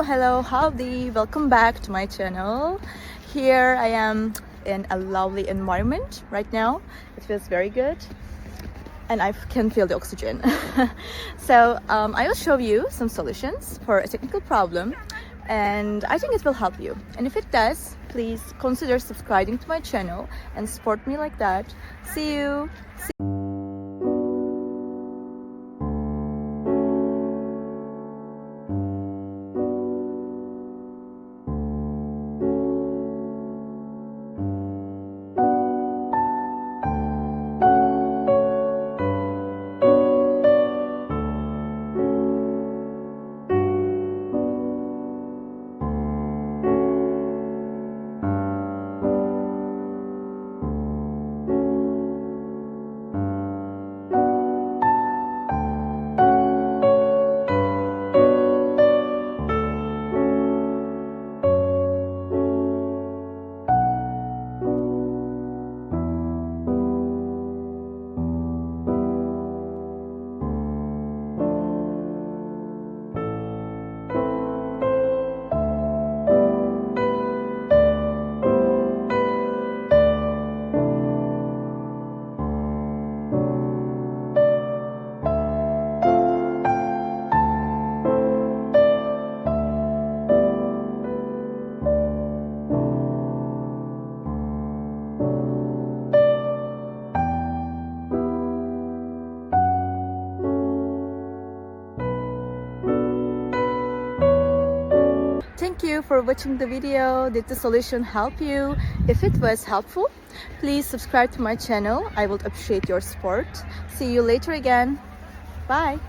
Hello, howdy, welcome back to my channel. Here I am in a lovely environment right now. It feels very good and I can feel the oxygen. So I will show you some solutions for a technical problem, and I think it will help you. And if it does, please consider subscribing to my channel and support me like that. See you. Thank you for watching the video. Did the solution help you? If it was helpful, please subscribe to my channel. I would appreciate your support. See you later again. Bye.